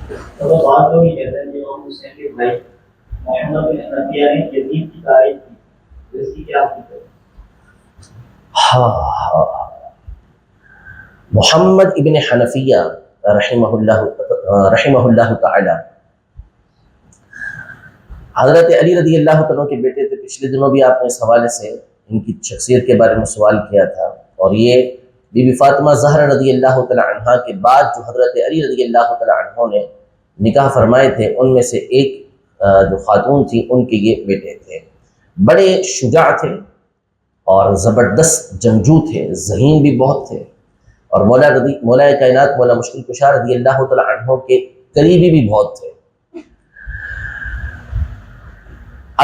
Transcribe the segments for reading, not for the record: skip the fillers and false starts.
تو وہ بات لوگ یہ کہتے ہیں کہ امام حسین کے بھائی محمد بن حنفیہ نے یزید کی تعریف کی، تو اس کی کیا حقیقت ہے؟ ہاں، محمد ابن حنفیہ رحمہ اللہ تعالی حضرت علی رضی اللہ عنہ کے بیٹے تھے. پچھلے دنوں بھی آپ نے اس حوالے سے ان کی شخصیت کے بارے میں سوال کیا تھا، اور یہ بی بی فاطمہ زہرا رضی اللہ تعالی عنہا کے بعد جو حضرت علی رضی اللہ تعالی عنہ نے نکاح فرمائے تھے ان میں سے ایک جو خاتون تھی ان کے یہ بیٹے تھے. بڑے شجاع تھے اور زبردست جنگجو تھے، ذہین بھی بہت تھے، اور مولا کائنات مولا مشکل کشا رضی اللہ تعالی عنہ کے قریبی بھی بہت تھے.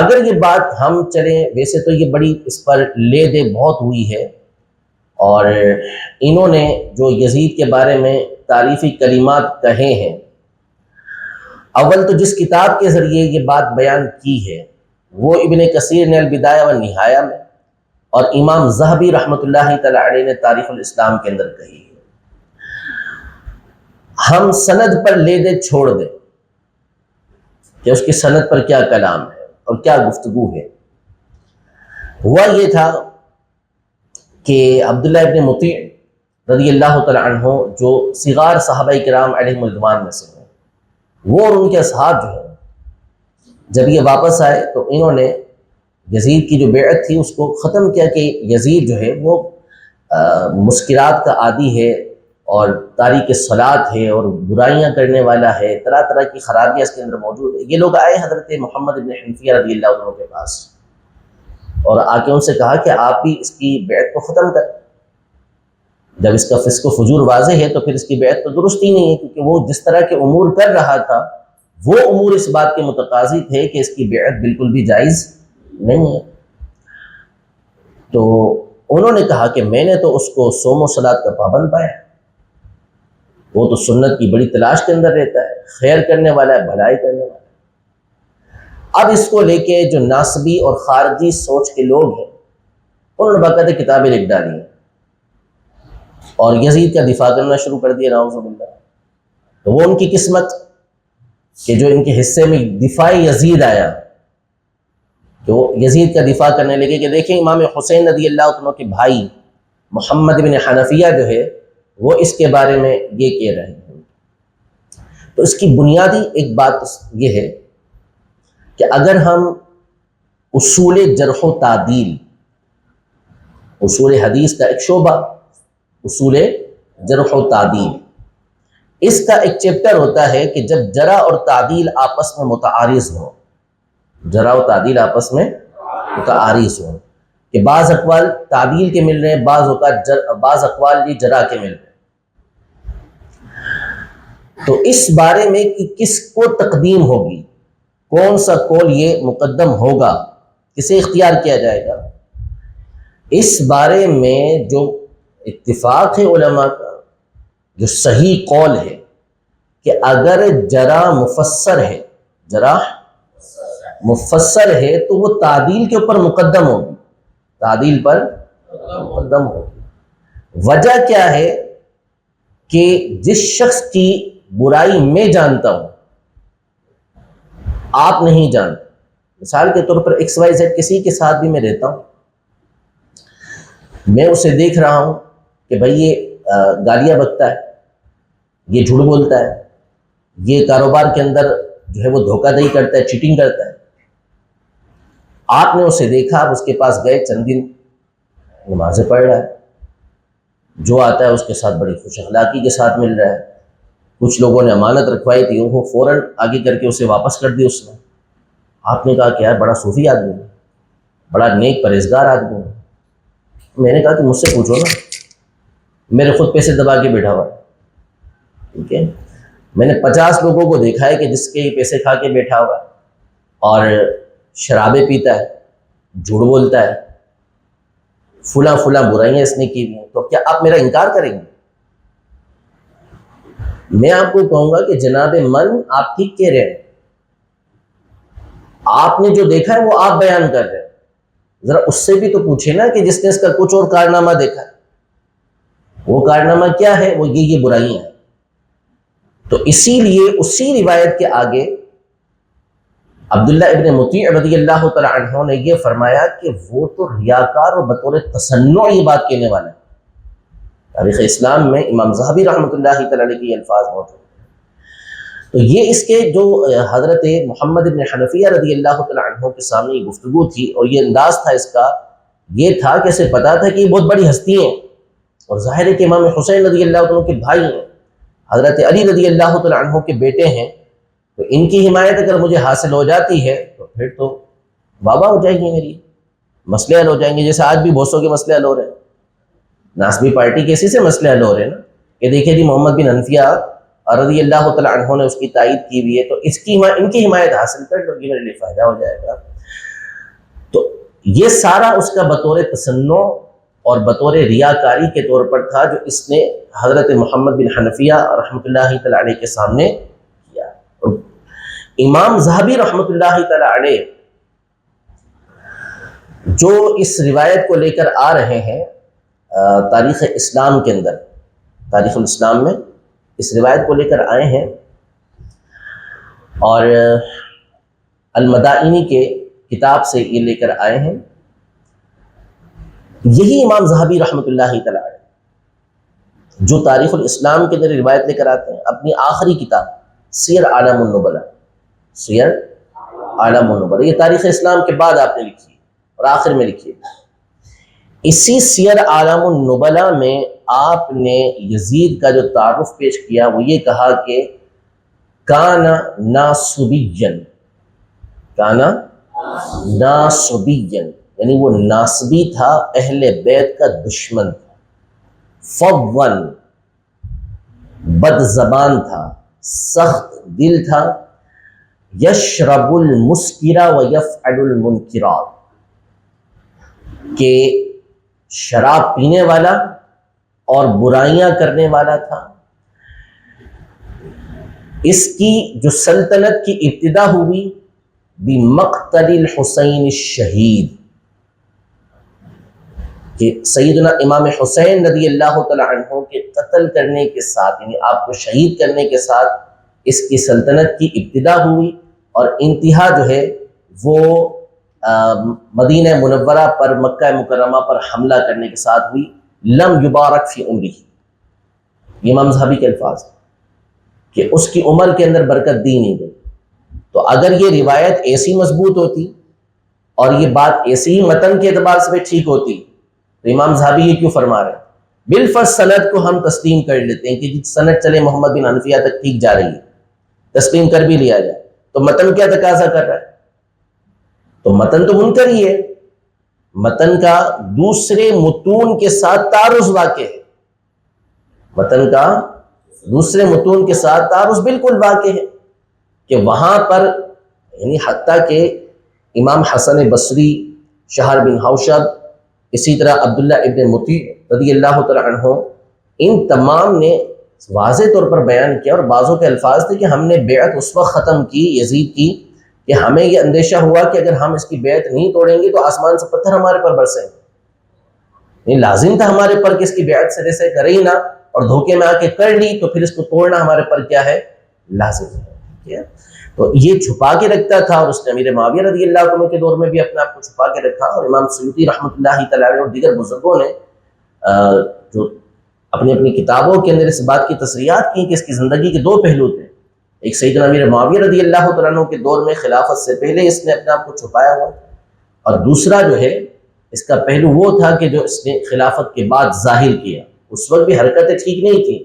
اگر یہ بات ہم چلیں، ویسے تو یہ بڑی اس پر لے دے بہت ہوئی ہے، اور انہوں نے جو یزید کے بارے میں تعریفی کلمات کہے ہیں، اول تو جس کتاب کے ذریعے یہ بات بیان کی ہے وہ ابن کثیر نے البدایہ والنہایہ میں، اور امام ذہبی رحمۃ اللہ تعالی علیہ نے تاریخ الاسلام کے اندر کہی ہے. ہم سند پر لے دے چھوڑ دیں کہ اس کی سند پر کیا کلام ہے اور کیا گفتگو ہے. ہوا یہ تھا کہ عبداللہ ابن مطیع رضی اللہ تعالی عنہ جو صغار صحابہ کرام علیہم الرضوان میں سے ہیں، وہ اور ان کے اصحاب جو ہیں جب یہ واپس آئے تو انہوں نے یزید کی جو بیعت تھی اس کو ختم کیا کہ یزید جو ہے وہ مسکرات کا عادی ہے اور تاریک صلاۃ ہے اور برائیاں کرنے والا ہے، طرح طرح کی خرابیاں اس کے اندر موجود ہے. یہ لوگ آئے حضرت محمد ابن حنفیہ رضی اللہ عنہ کے پاس اور آ کے ان سے کہا کہ آپ بھی اس کی بیعت کو ختم کریں. جب اس کا فسق و فجور واضح ہے تو پھر اس کی بیعت تو درست ہی نہیں ہے، کیونکہ وہ جس طرح کے امور کر رہا تھا وہ امور اس بات کے متقاضی تھے کہ اس کی بیعت بالکل بھی جائز نہیں ہے. تو انہوں نے کہا کہ میں نے تو اس کو صوم و صلاۃ کا پابند پایا، وہ تو سنت کی بڑی تلاش کے اندر رہتا ہے، خیر کرنے والا ہے، بھلائی کرنے والا ہے. اب اس کو لے کے جو ناسبی اور خارجی سوچ کے لوگ ہیں انہوں نے باقاعدہ کتابیں لکھ ڈالی ہیں اور یزید کا دفاع کرنا شروع کر دیا، نعوذ باللہ. تو وہ ان کی قسمت کہ جو ان کے حصے میں دفاع یزید آیا، تو یزید کا دفاع کرنے لگے کہ دیکھیں امام حسین رضی اللہ عنہ کے بھائی محمد بن حنفیہ جو ہے وہ اس کے بارے میں یہ کہہ رہے ہیں. تو اس کی بنیادی ایک بات یہ ہے کہ اگر ہم اصول جرح و تعدیل، اصول حدیث کا ایک شعبہ اصول جرح و تعدیل، اس کا ایک چیپٹر ہوتا ہے کہ جب جرح اور تعدیل آپس میں متعارض ہوں، جرح و تعدیل آپس میں متعارض ہوں، کہ بعض اقوال تعدیل کے مل رہے ہیں، بعض اقوال بھی جرح کے مل رہے ہیں. تو اس بارے میں کہ کس کو تقدیم ہوگی، کون سا قول یہ مقدم ہوگا، کسے اختیار کیا جائے گا، اس بارے میں جو اتفاق ہے علماء کا، جو صحیح قول ہے کہ اگر جرح مفسر ہے تو وہ تعدیل کے اوپر مقدم ہوگی، تعدیل پر مقدم ہوگی. وجہ کیا ہے کہ جس شخص کی برائی میں جانتا ہوں آپ نہیں جانتے، مثال کے طور پر ایکس وائی زیڈ کسی کے ساتھ بھی میں رہتا ہوں، میں اسے دیکھ رہا ہوں کہ بھئی یہ گالیاں بکتا ہے، یہ جھوٹ بولتا ہے، یہ کاروبار کے اندر جو ہے وہ دھوکہ دہی کرتا ہے، چیٹنگ کرتا ہے. آپ نے اسے دیکھا، آپ اس کے پاس گئے، چند دن نمازیں پڑھ رہا ہے، جو آتا ہے اس کے ساتھ بڑی خوش اخلاقی کے ساتھ مل رہا ہے. کچھ لوگوں نے امانت رکھوائی تھی وہ فوراً آگے کر کے اسے واپس کر دی. اس نے آپ نے کہا کہ یار بڑا صوفی آدمی ہے، بڑا نیک پرہیزگار آدمی ہے. میں نے کہا کہ مجھ سے پوچھو نا، میرے خود پیسے دبا کے بیٹھا ہوا ہے، ٹھیک ہے، میں نے 50 لوگوں کو دیکھا ہے کہ جس کے پیسے کھا کے بیٹھا ہوا ہے اور شرابیں پیتا ہے، جھوٹ بولتا ہے، فلاں برائیاں اس نے کی ہوئی ہیں، تو کیا آپ میرا انکار کریں گے؟ میں آپ کو کہوں گا کہ جناب من آپ ٹھیک کہہ رہے ہیں، آپ نے جو دیکھا ہے وہ آپ بیان کر رہے ہیں، ذرا اس سے بھی تو پوچھیں نا کہ جس نے اس کا کچھ اور کارنامہ دیکھا ہے، وہ کارنامہ کیا ہے، وہ یہ برائیاں ہیں. تو اسی لیے اسی روایت کے آگے عبداللہ ابن مطیع رضی اللہ تعالی عنہ نے یہ فرمایا کہ وہ تو ریاکار اور بطور تصنع یہ بات کہنے والا ہے۔ تاریخ اسلام میں امام ذہبی رحمۃ اللہ تعالی علیہ کے الفاظ موجود ہیں۔ تو یہ اس کے جو حضرت محمد بن حنفیہ رضی اللہ تعالی عنہ کے سامنے یہ گفتگو تھی اور یہ انداز تھا اس کا، یہ تھا کہ اسے پتا تھا کہ یہ بہت بڑی ہستی ہیں اور ظاہر ہے کہ امام حسین رضی اللہ عنہ کے بھائی ہیں، حضرت علی رضی اللہ تعالی عنہ کے بیٹے ہیں، تو ان کی حمایت اگر مجھے حاصل ہو جاتی ہے تو پھر تو بابا ہو جائیں گے، میری مسئلے حل ہو جائیں گے، جیسے آج بھی بہت سو کے مسئلے حل ہو رہے ہیں۔ ناسبی پارٹی کے اسی سے مسئلے حل ہو رہے ہیں نا، کہ دیکھیں جی محمد بن حنفیہ رضی اللہ تعالی عنہ نے اس کی تائید کی ہوئی ہے، تو ان کی حمایت حاصل کر لو گی، میرے لیے فائدہ ہو جائے گا۔ تو یہ سارا اس کا بطور تصنع اور بطور ریاکاری کے طور پر تھا جو اس نے حضرت محمد بن حنفیہ رحمۃ اللہ تعالی علیہ کے سامنے کیا۔ امام ذہبی رحمۃ اللہ تعالی علیہ جو اس روایت کو لے کر آ رہے ہیں تاریخ اسلام کے اندر، تاریخ الاسلام میں اس روایت کو لے کر آئے ہیں، اور المدائنی کے کتاب سے یہ لے کر آئے ہیں۔ یہی امام ذہبی رحمۃ اللہ تعالی علیہ جو تاریخ الاسلام کے اندر روایت لے کر آتے ہیں، اپنی آخری کتاب سیر اعلام النبلا، سیر اعلام النبلا، یہ تاریخ اسلام کے بعد آپ نے لکھی اور آخر میں لکھی۔ اسی سیر اعلام النبلا میں آپ نے یزید کا جو تعارف پیش کیا وہ یہ کہا کہ کانا ناصبیًا، کانا ناصبیًا، یعنی وہ ناصبی تھا، اہل بیت کا دشمن تھا، فوّن، بد زبان تھا، سخت دل تھا، یشرب المسکرا ویفعل المنکرات، کہ شراب پینے والا اور برائیاں کرنے والا تھا۔ اس کی جو سلطنت کی ابتدا ہوئی بمقتل الحسین الشہید، کہ سیدنا امام حسین رضی اللہ تعالی عنہ کے قتل کرنے کے ساتھ، یعنی آپ کو شہید کرنے کے ساتھ اس کی سلطنت کی ابتدا ہوئی، اور انتہا جو ہے وہ مدینہ منورہ پر، مکہ مکرمہ پر حملہ کرنے کے ساتھ ہوئی۔ لم یبارک فی عمرہ، یہ امام ذہبی کے الفاظ ہیں کہ اس کی عمر کے اندر برکت دی نہیں گئی۔ تو اگر یہ روایت ایسی مضبوط ہوتی اور یہ بات ایسی ہی متن کے اعتبار سے بھی ٹھیک ہوتی تو امام ذہبی یہ کیوں فرما رہے ہیں؟ بالفرض سند کو ہم تسلیم کر لیتے ہیں کہ سند چلے محمد بن حنفیہ تک ٹھیک جا رہی ہے، تسلیم کر بھی لیا جائے، تو متن کیا تقاضا کر رہا ہے؟ تو متن تو منکر ہی ہے، متن کا دوسرے متون کے ساتھ تعارض واقع ہے، متن کا دوسرے متون کے ساتھ تعارض بالکل واقع ہے، کہ وہاں پر یعنی حتیٰ کہ امام حسن بصری، شہر بن حوشب، اسی طرح عبداللہ ابن مطیع رضی اللہ تعالی عنہ، ان تمام نے واضح طور پر بیان کیا، اور بعضوں کے الفاظ تھے کہ ہم نے بیعت اس وقت ختم کی یزید کی کہ ہمیں یہ اندیشہ ہوا کہ اگر ہم اس کی بیعت نہیں توڑیں گے تو آسمان سے پتھر ہمارے پر برسیں گے، لازم تھا ہمارے پر کہ اس کی بیعت سرے سے کرے ہی نہ، اور دھوکے میں آ کے کر لی تو پھر اس کو توڑنا ہمارے پر کیا ہے؟ لازم ہے۔ تو یہ چھپا کے رکھتا تھا، اور اس نے امیر معاویہ رضی اللہ عنہ کے دور میں بھی اپنے آپ کو چھپا کے رکھا، اور امام سیوطی رحمۃ اللہ تعالی علیہ اور دیگر بزرگوں نے جو اپنی اپنی کتابوں کے اندر اس بات کی تصریحات کی کہ اس کی زندگی کے دو پہلو تھے، ایک سیدنا امیر معاویہ رضی اللہ تعالی عنہ کے دور میں خلافت سے پہلے اس نے اپنے آپ کو چھپایا ہوا، اور دوسرا جو ہے اس کا پہلو وہ تھا کہ جو اس نے خلافت کے بعد ظاہر کیا۔ اس وقت بھی حرکتیں ٹھیک نہیں تھیں،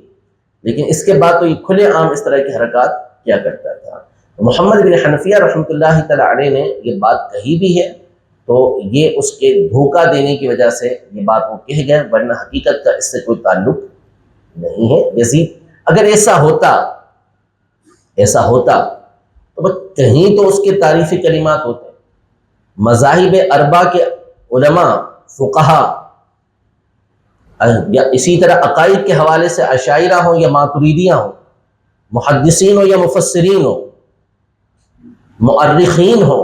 لیکن اس کے بعد تو یہ کھلے عام اس طرح کی حرکات کیا کرتا تھا۔ محمد بن حنفیہ رحمۃ اللہ تعالی علیہ نے یہ بات کہی بھی ہے، تو یہ اس کے دھوکہ دینے کی وجہ سے یہ بات وہ کہہ گئے، ورنہ حقیقت کا اس سے کوئی تعلق نہیں ہے۔ یزید اگر ایسا ہوتا تو بس کہیں تو اس کے تعریفی کلمات ہوتے، مذاہب اربع کے علماء، فقہا، یا اسی طرح عقائد کے حوالے سے اشاعرہ ہوں یا ماتریدیہ ہوں، محدثین ہو یا مفسرین ہو، مؤرخین ہو،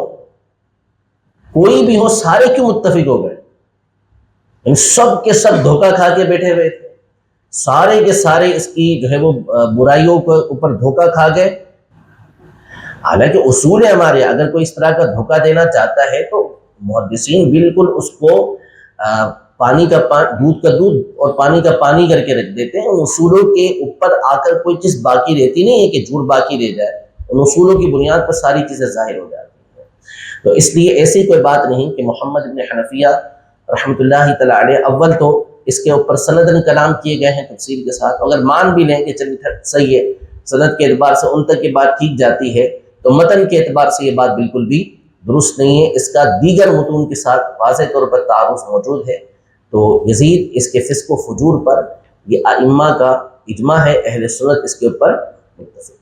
کوئی بھی ہو، سارے کیوں متفق ہو گئے؟ ان سب کے سب دھوکہ کھا کے بیٹھے ہوئے تھے، سارے کے سارے اس کی جو ہے وہ برائیوں کے اوپر دھوکہ کھا گئے. حالانکہ اصول ہے ہمارے، اگر کوئی اس طرح کا دھوکہ دینا چاہتا ہے تو محدثین بالکل اس کو پانی کا دودھ کا دودھ اور پانی کا پانی کر کے رکھ دیتے ہیں. ان اصولوں کے اوپر آ کر کوئی چیز باقی رہتی نہیں ہے کہ جھوٹ باقی رہ جائے. ان اصولوں کی بنیاد پر ساری چیزیں ظاہر ہو جاتی ہیں. تو اس لیے ایسی کوئی بات نہیں کہ محمد بن حنفیہ رحمۃ اللہ تعالی علیہ، اول تو اس کے اوپر سندن کلام کیے گئے ہیں تفصیل کے ساتھ. اگر مان بھی لیں کہ چلیے صحیح ہے، سند کے اعتبار سے ان تک یہ بات ٹھیک جاتی ہے، تو متن کے اعتبار سے یہ بات بالکل بھی درست نہیں ہے. اس کا دیگر متون کے ساتھ واضح طور پر تعارف موجود ہے. تو یزید اس کے فسق و فجور پر یہ ائمہ کا اجماع ہے، اہل سنت اس کے اوپر متفق.